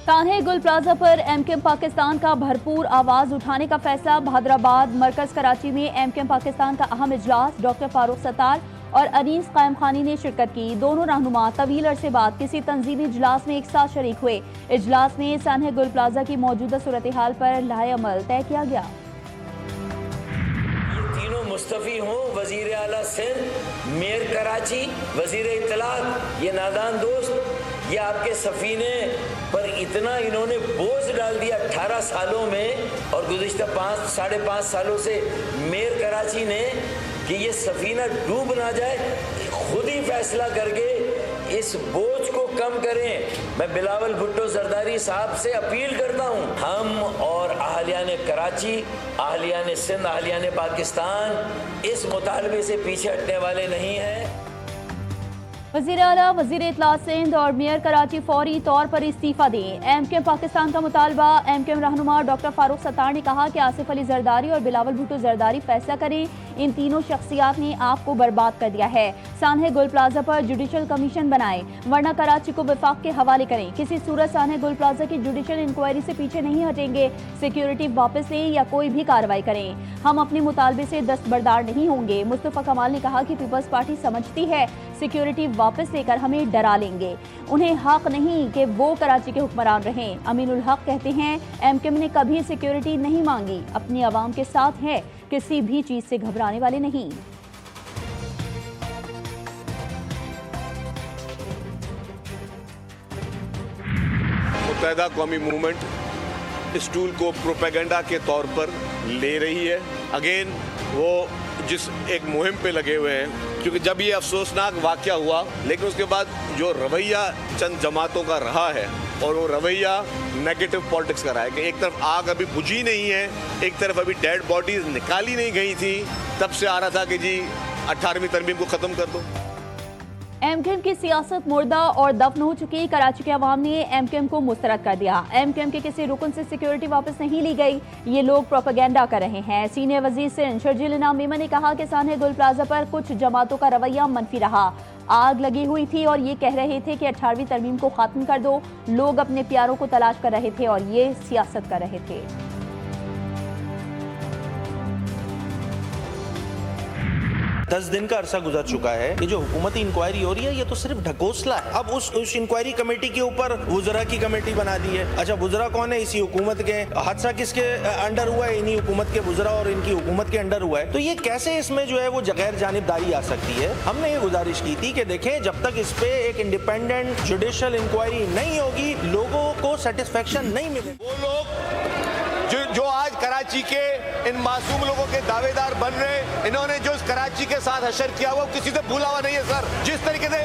कान्हे गुल प्लाजा पर एमकेएम पाकिस्तान का भरपूर आवाज उठाने का फैसला। हैदराबाद मरकज कराची में एमकेएम पाकिस्तान का अहम इजलास। डॉक्टर फारूक सत्तार और अनीस कायम खानी ने शिरकत की। दोनों रहनुमा तवील अरसे बाद किसी तंजीमी इजलास में एक साथ शरीक हुए। इजलास में कान्हे गुल प्लाजा की मौजूदा सूरत हाल पर लाएअमल तय किया गया। तीनों मुस्तफी हों, वजीर आला सिंध, मेयर कराची, वजीर इत्तलात, ये नादान दोस्त, ये आपके सफीने पर इतना इन्होंने बोझ डाल दिया 18 सालों में, और गुज़िश्ता 5-5.5 सालों से मेयर कराची ने कि ये सफीना डूब ना जाए, खुद ही फैसला करके इस बोझ को कम करें। मैं बिलावल भुट्टो जरदारी साहब से अपील करता हूं, हम और अहलियान कराची, अहलियान सिंध, अहलियान पाकिस्तान इस मुतालबे से पीछे हटने वाले नहीं हैं। वज़ीर आला, वज़ीर इत्तलात सिंध और मेयर कराची फौरी तौर पर इस्तीफा दें। एमकेएम पाकिस्तान का मुतालबा। एमकेएम रहनुमा डॉक्टर फारूक सत्तार ने कहा कि आसिफ अली जरदारी और बिलावल भुट्टो जरदारी फैसला करें। इन तीनों शख्सियात ने आपको बर्बाद कर दिया है। कान्हे गुल प्लाजा पर जुडिशल कमीशन बनाएं, वरना कराची को विफाक के हवाले करें। किसी सूरत कान्हे गुल प्लाजा की जुडिशल इंक्वायरी से पीछे नहीं हटेंगे। सिक्योरिटी वापस लें या कोई भी कार्रवाई करें, हम अपने मुतालबे से दस्तबरदार नहीं होंगे। मुस्तफा कमाल ने कहा कि पीपल्स पार्टी समझती है सिक्योरिटी वापस लेकर हमें डरा लेंगे। उन्हें हक नहीं कि वो कराची के हुक्मरान रहें। अमीनुल हक कहते हैं एमकेएम ने कभी सिक्योरिटी नहीं मांगी, अपनी आवाम के साथ है, किसी भी चीज से घबराने वाले नहीं। मुत्तहिदा कौमी मूवमेंट इस टूल को प्रोपेगेंडा के तौर पर ले रही है। अगेन वो जिस एक मुहिम पे लगे हुए हैं, क्योंकि जब ये अफसोसनाक वाक़या हुआ, लेकिन उसके बाद जो रवैया चंद जमातों का रहा है, और वो रवैया नेगेटिव पॉलिटिक्स का रहा है कि एक तरफ आग अभी बुझी नहीं है, एक तरफ अभी डेड बॉडीज निकाली नहीं गई थी, तब से आ रहा था कि जी 18वीं तरमीम को ख़त्म कर दो। एमकेएम की सियासत मुर्दा और दफन हो चुकी। कराची के अवाम ने एमकेएम को मुस्तरद कर दिया। एमकेएम के किसी रुकन से सिक्योरिटी वापस नहीं ली गई। ये लोग प्रोपेगेंडा कर रहे हैं। सीनियर वजीर सिंध शर्जील इनाम मेमन ने कहा कि कान्हे गुल प्लाजा पर कुछ जमातों का रवैया मनफी रहा। आग लगी हुई थी और ये कह रहे थे कि 18वीं तरमीम को खत्म कर दो। लोग अपने प्यारों को तलाश कर रहे थे और ये सियासत कर रहे थे। 10 दिन का अरसा गुजर चुका है। ये जो हुकूमती इंक्वायरी हो रही है, ये तो सिर्फ ढकोसला है। अब उस इंक्वायरी कमेटी के ऊपर वुज़रा की कमेटी बना दी है। अच्छा, वुज़रा कौन है? इसी हुकूमत के। हादसा किसके अंडर हुआ है? इन्हीं हुकूमत के वुज़रा और इनकी हुकूमत के अंडर हुआ है। तो ये कैसे इसमें जो है वो गैर जानिबदारी आ सकती है? हमने ये गुजारिश की थी कि देखें, जब तक इस पे एक इंडिपेंडेंट जुडिशल इंक्वायरी नहीं होगी, लोगों को सेटिस्फेक्शन नहीं मिलेगा। वो लोग जो आज कराची के इन मासूम लोगों के दावेदार बन रहे, इन्होंने जो इस कराची के साथ हशर किया हुआ किसी से भूला हुआ नहीं है सर। जिस तरीके से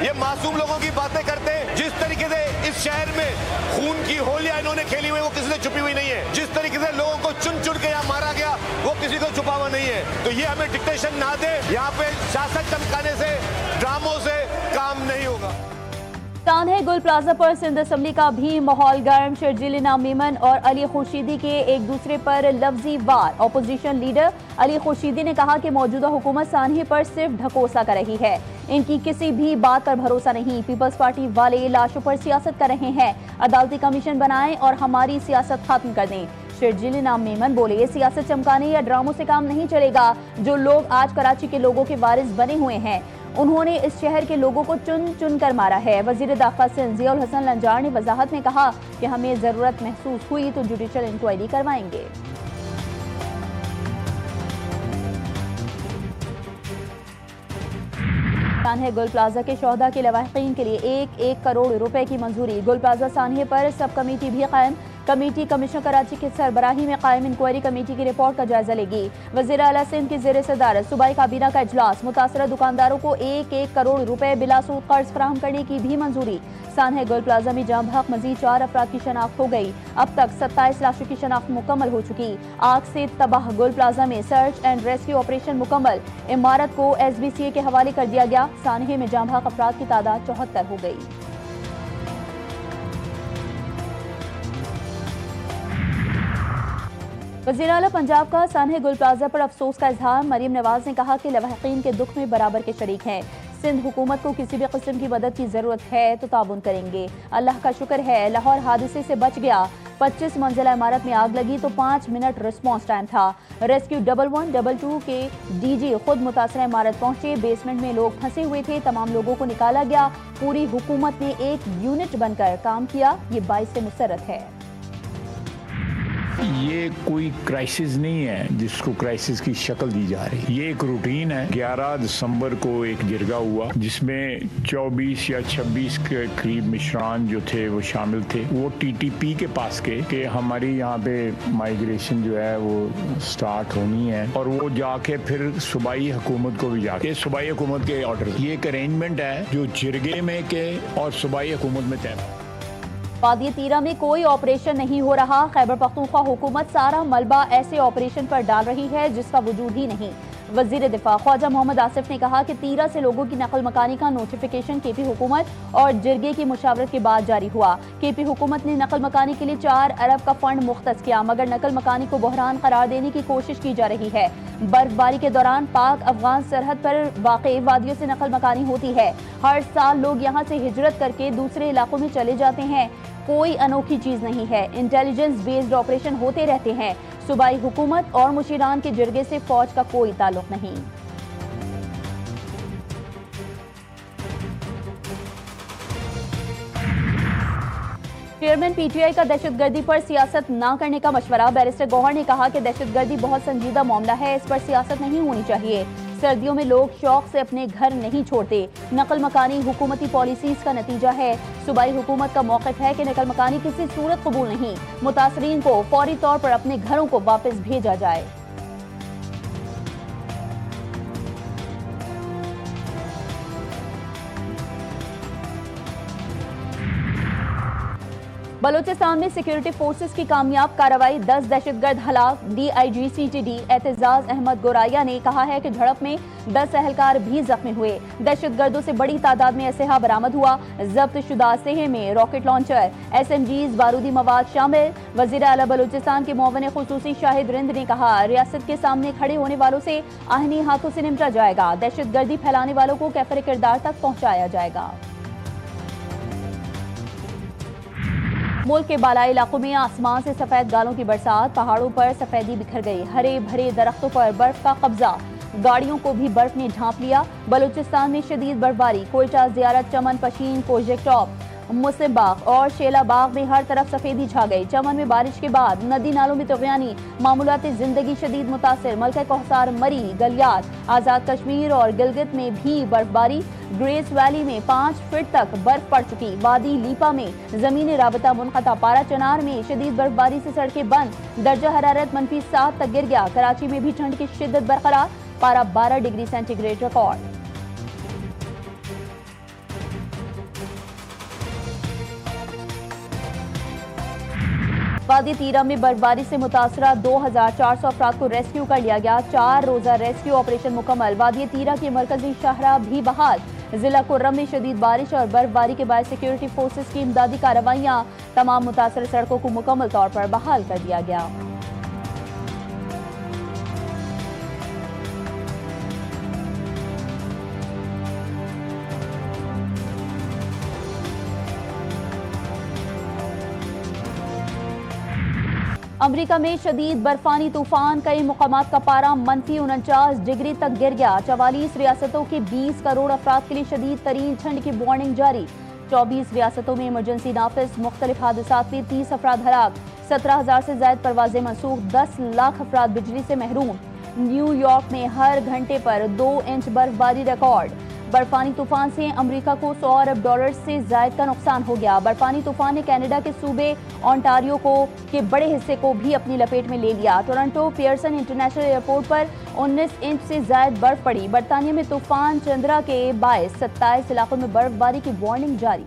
ये मासूम लोगों की बातें करते हैं, जिस तरीके से इस शहर में खून की होलियां इन्होंने खेली हुई, वो किसी से छुपी हुई नहीं है। जिस तरीके से लोगों को चुन चुन के यहाँ मारा गया, वो किसी को छुपा हुआ नहीं है। तो ये हमें डिक्टेशन ना दे। यहाँ पे सियासत चमकाने से, ड्रामों से काम नहीं होगा। कान्हे गुल प्लाजा पर सिंध असम्बली का भी माहौल गर्म। शर्जील इनाम मेमन और अली खुर्शीदी के एक दूसरे पर लफ्जी वार। अपोजिशन लीडर अली खुर्शीदी ने कहा कि मौजूदा हुकूमत कान्हे पर सिर्फ ढकोसा कर रही है, इनकी किसी भी बात पर भरोसा नहीं। पीपल्स पार्टी वाले लाशों पर सियासत कर रहे हैं। अदालती कमीशन बनाएं और हमारी सियासत खत्म कर दें। शर्जील इनाम मेमन बोले, ये सियासत चमकाने या ड्रामों से काम नहीं चलेगा। जो लोग आज कराची के लोगों के वारिस बने हुए हैं, उन्होंने इस शहर के लोगों को चुन चुन कर मारा है। वजीर दाखिला सिंध ज़ियाउल हसन लंजार ने वजाहत में कहा कि हमें जरूरत महसूस हुई तो जुडिशल इंक्वायरी करवाएंगे। कान्हे गुल प्लाजा के शोहदा के लवाहिकीन के लिए 1 करोड़ रुपए की मंजूरी। गुल प्लाजा सान्हे पर सब कमेटी भी कायम। कमेटी कमिश्नर कराची की सरबराही में कायम इंक्वायरी कमेटी की रिपोर्ट का जायजा लेगी। वज़ीर आला सिंध की ज़ेर सदारत सूबाई काबीना का इजलास। मुतासरा दुकानदारों को 1 करोड़ रुपए बिलासूद कर्ज फराहम करने की भी मंजूरी। कान्हे गुल प्लाजा में जाम बहक मजीद 4 अफराद की शनाख्त हो गई। अब तक 27 लाशों की शनाख्त मुकम्मल हो चुकी। आग से तबाह गुल प्लाजा में सर्च एंड रेस्क्यू ऑपरेशन मुकम्मल। इमारत को SBCA के हवाले कर दिया गया। कान्हे में जाम बहक अफराद की तादाद 74 हो गई। वज़ीर आला पंजाब का कान्हे गुल प्लाजा पर अफसोस का इजहार। मरीम नवाज ने कहा कि लवाहिकीन के दुख में बराबर के शरीक हैं। सिंध हुकूमत को किसी भी किस्म की मदद की जरूरत है तो ताउन करेंगे। अल्लाह का शुक्र है लाहौर हादसे से बच गया। 25 मंजिला इमारत में आग लगी तो 5 मिनट रिस्पांस टाइम था। रेस्क्यू 11, 22 के डीजी खुद मुतासरा इमारत पहुंचे। बेसमेंट में लोग फंसे हुए थे, तमाम लोगों को निकाला गया। पूरी हुकूमत ने एक यूनिट बनकर काम किया। ये बाइस मुसरत है। ये कोई क्राइसिस नहीं है जिसको क्राइसिस की शक्ल दी जा रही है। ये एक रूटीन है। 11 दिसंबर को एक जिरगा हुआ जिसमें 24 या 26 के करीब मिश्रान जो थे वो शामिल थे। वो टीटीपी के पास के कि हमारी यहाँ पे माइग्रेशन जो है वो स्टार्ट होनी है और वो जाके फिर सूबाई हुकूमत को भी जाके सूबाई हुकूमत के ऑर्डर। ये एक अरेंजमेंट है जो जिरगे में के और सूबाई हुकूमत में तय। वादी तीरा में कोई ऑपरेशन नहीं हो रहा। खैबर पख्तूनख्वा हुकूमत सारा मलबा ऐसे ऑपरेशन पर डाल रही है जिसका वजूद ही नहीं। वजीर दिफा ख्वाजा मोहम्मद आसिफ ने कहा कि तीरा से लोगों की नकल मकानी का नोटिफिकेशन केपी हुकूमत और जिरगे की मुशावरत के बाद जारी हुआ। केपी हुकूमत ने नकल मकानी के लिए 4 अरब का फंड मुख्तस किया, मगर नकल मकानी को बहरान करार देने की कोशिश की जा रही है। बर्फबारी के दौरान पाक अफगान सरहद पर वाक़ई वादियों से नकल मकानी होती है। हर साल लोग यहाँ से हिजरत करके दूसरे इलाकों में चले जाते हैं। कोई अनोखी चीज नहीं है। इंटेलिजेंस बेस्ड ऑपरेशन होते रहते हैं। सूबाई हुकूमत और मुशीरान के जिरगे से फौज का कोई ताल्लुक नहीं। चेयरमैन पीटीआई का दहशतगर्दी पर सियासत ना करने का मशवरा। बैरिस्टर गौहर ने कहा कि दहशतगर्दी बहुत संजीदा मामला है, इस पर सियासत नहीं होनी चाहिए। सर्दियों में लोग शौक से अपने घर नहीं छोड़ते। नकल मकानी हुकूमती पॉलिसीज का नतीजा है। सूबाई हुकूमत का मौक़िफ़ है कि नकल मकानी किसी सूरत कबूल नहीं। मुतासरीन को फौरी तौर पर अपने घरों को वापस भेजा जाए। बलूचिस्तान में सिक्योरिटी फोर्सेस की कामयाब कार्रवाई, 10 दहशतगर्द हलाक। डीआईजी सीटीडी एतजाज अहमद गोराया ने कहा है कि झड़प में 10 एहलकार भी जख्मी हुए। दहशतगर्दों से बड़ी तादाद में असलहा बरामद हुआ। जब्त शुदा असलहे में रॉकेट लॉन्चर, SMGs, बारूदी मवाद शामिल। वजीर आला बलूचिस्तान के मुअव्विन खुसूसी शाहिद रिंद ने कहा, रियासत के सामने खड़े होने वालों से आहनी हाथों से निपटा जाएगा। दहशतगर्दी फैलाने वालों को कैफर किरदार तक पहुंचाया जाएगा। मुल्क के बालाई इलाकों में आसमान से सफेद गालों की बरसात। पहाड़ों पर सफेदी बिखर गई। हरे भरे दरख्तों पर बर्फ का कब्जा। गाड़ियों को भी बर्फ ने ढांप लिया। बलूचिस्तान में शदीद बर्फबारी। कोयटा, ज़ियारत, चमन, पशीन, कोजेक टॉप, मुस्लिम बाग और शेला बाग में हर तरफ सफेदी छा गई। चमन में बारिश के बाद नदी नालों में तग़यानी। मामूलात जिंदगी शदीद मुतासिर। मलका कौसार, मरी, गलियात, आज़ाद कश्मीर और गिलगित में भी बर्फबारी। ग्रेस वैली में 5 फीट तक बर्फ पड़ चुकी। वादी लीपा में जमीनी राबता मुनक़ता। पारा चनार में शदीद बर्फबारी से सड़कें बंद। दर्जा हरारत -7 तक गिर गया। कराची में भी ठंड की शिद्दत बरकरार। पारा 12 डिग्री सेंटीग्रेड रिकॉर्ड। वादी तीरा में बर्फबारी से मुतासरा 2400 अफराद को रेस्क्यू कर लिया गया। 4 रोजा रेस्क्यू ऑपरेशन मुकम्मल। वादी तीरा के मरकजी शाहरा भी बहाल। जिला कुर्रम में शदीद बारिश और बर्फबारी के बाद सिक्योरिटी फोर्सेस की इमदादी कार्रवाइयां। तमाम मुतासर सड़कों को मुकम्मल तौर पर बहाल कर दिया गया। अमरीका में शदीद बर्फानी तूफान। कई मुकामात का पारा -49 डिग्री तक गिर गया। 44 रियासतों के 20 करोड़ अफराद के लिए शदीद तरीन ठंड की वार्निंग जारी। 24 रियासतों में इमरजेंसी नाफिज। मुख्तलिफ हादसात में 30 अफराद हलाक। 17,000 से ज्यादा परवाजें मनसूख। 10 लाख अफराद बिजली से महरूम। न्यूयॉर्क में हर घंटे पर 2 इंच बर्फबारी रिकॉर्ड। बर्फानी तूफान से अमेरिका को $100 अरब से ज्यादा का नुकसान हो गया। बर्फानी तूफान ने कनाडा के सूबे ओंटारियो के बड़े हिस्से को भी अपनी लपेट में ले लिया। टोरंटो पियर्सन इंटरनेशनल एयरपोर्ट पर 19 इंच से ज्यादा बर्फ पड़ी। बरतानिया में तूफान चंद्रा के बायस 27 इलाकों में बर्फबारी की वार्निंग जारी।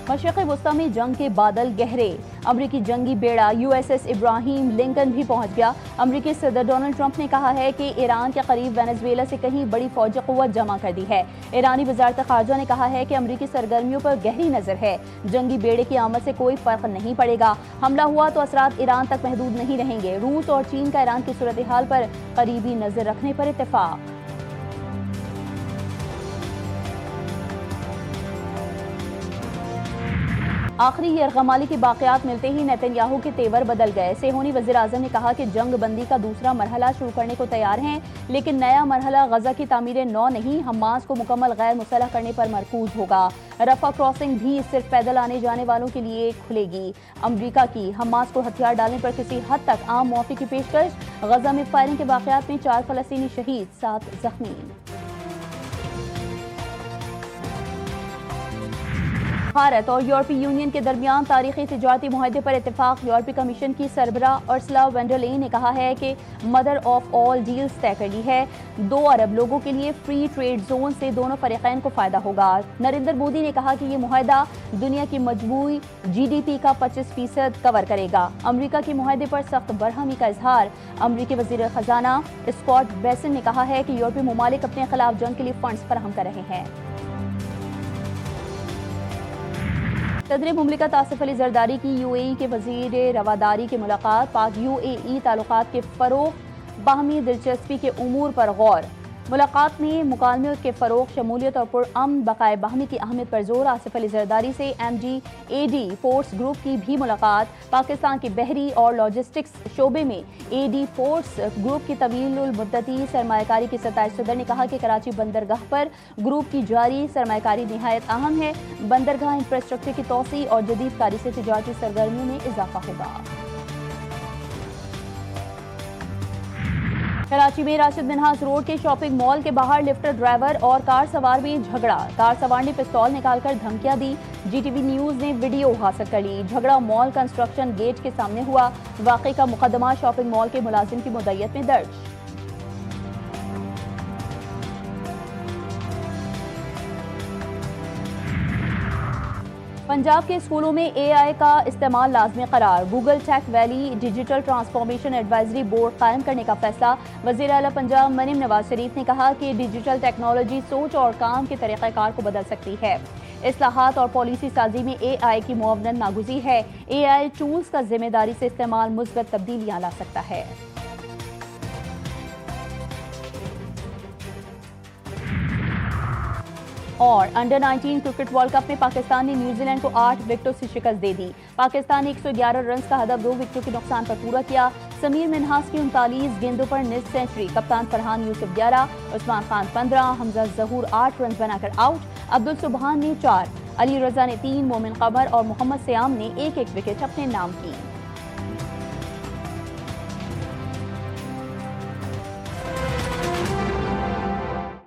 मशरिक़ वुस्ता में जंग के बादल गहरे। अमरीकी जंगी बेड़ा USS इब्राहिम लिंकन भी पहुंच गया। अमरीकी सदर डोनाल्ड ट्रंप ने कहा है कि ईरान के करीब वेनेजुएला से कहीं बड़ी फौजी क़ुव्वत जमा कर दी है। ईरानी वज़ारत ख़ारजा ने कहा है कि अमरीकी सरगर्मियों पर गहरी नज़र है। जंगी बेड़े की आमद से कोई फ़र्क नहीं पड़ेगा। हमला हुआ तो असरात ईरान तक महदूद नहीं रहेंगे। रूस और चीन का ईरान की सूरत हाल पर करीबी नज़र रखने पर इत्तेफाक। आखिरी यरगमाली के बाक़ियात मिलते ही नेतन्याहू के तेवर बदल गए। सेहोनी वज़ीर-ए-आज़म ने कहा कि जंग बंदी का दूसरा मरहला शुरू करने को तैयार हैं, लेकिन नया मरहला गजा की तामीर नौ नहीं, हमास को मुकम्मल गैर मुसल्लह करने पर मरकूज होगा। रफा क्रॉसिंग भी सिर्फ पैदल आने जाने वालों के लिए खुलेगी। अमरीका की हमास को हथियार डालने पर किसी हद तक आम मुआफ़ी की पेशकश। गजा में फायरिंग के वाक़यात में 4 फ़लस्तीनी शहीद, 7 जख्मी। भारत और यूरोपीय यूनियन के दरमियान तारीखी तिजारती मुआहदे पर इत्तेफाक। यूरोपीय कमीशन की सरबरा उर्सुला वॉन डर लेयन ने कहा है कि मदर ऑफ ऑल डील्स तय कर ली है। 2 अरब लोगों के लिए फ्री ट्रेड जोन से दोनों फरीकैन को फायदा होगा। नरेंद्र मोदी ने कहा कि ये मुआहदा दुनिया की मजमूई GDP का 25% कवर करेगा। अमरीका के मुआहदे पर सख्त बरहमी का इजहार। अमरीकी वजीर खजाना स्कॉट बेसन ने कहा है कि यूरोपीय ममालिक अपने खिलाफ जंग के लिए फंड्स फराहम कर रहे हैं। सदर मुमलिकत आसिफ अली जरदारी की UAE के वजीर रवादारी की मुलाकात। पाक UAE ताल्लुकात के फ़रोग़, बाहमी दिलचस्पी के उमूर पर गौर। मुलाकात में मुकालमे के फ़रोग़, शमूलियत और पुरअमन बक़ाए बाहमी की अहमियत पर जोर। आसिफ अली जरदारी से MD AD फोर्स ग्रुप की भी मुलाकात। पाकिस्तान के बहरी और लॉजिस्टिक्स शोबे में AD फोर्स ग्रुप की तवील मुद्दती सरमायाकारी की सताइश। सदर ने कहा कि कराची बंदरगाह पर ग्रुप की जारी सरमायाकारी निहायत अहम है। बंदरगाह इंफ्रास्ट्रक्चर की तोसी और जदीद कारी से तिजारती सरगर्मियों में इजाफा होगा। कराची में राशिद मिन्हास रोड के शॉपिंग मॉल के बाहर लिफ्टर ड्राइवर और कार सवार में झगड़ा। कार सवार ने पिस्तौल निकालकर धमकियां दी। GTV न्यूज ने वीडियो हासिल कर ली। झगड़ा मॉल कंस्ट्रक्शन गेट के सामने हुआ। वाक़े का मुकदमा शॉपिंग मॉल के मुलाजिम की मुद्दत में दर्ज। पंजाब के स्कूलों में AI का इस्तेमाल लाजमी करार। Google tech valley digital transformation advisory board कायम करने का फैसला। वज़ीर आला पंजाब मरीम नवाज शरीफ ने कहा कि डिजिटल टेक्नोलॉजी सोच और काम के तरीक़ाकार को बदल सकती है। इस्लाहात और पॉलिसी साजी में AI की मुआवनत नागुज़ी है। AI टूल्स का जिम्मेदारी से इस्तेमाल मुस्बत तब्दीलियाँ ला सकता है। और अंडर 19 क्रिकेट वर्ल्ड कप में पाकिस्तान ने न्यूजीलैंड को 8 विकेटों से शिकस्त दे दी। पाकिस्तान ने 111 रन का हदफ 2 विकेटों के नुकसान पर पूरा किया। समीर मिन्हास की 39 गेंदों पर निस्फ सेंचुरी। कप्तान फरहान यूसुफ 11, उस्मान खान 15, हमजा जहूर 8 रन बनाकर आउट। अब्दुल सुबहान ने 4, अली रजा ने 3, मोमिन कमर और मोहम्मद सयाम ने 1-1 विकेट अपने नाम की।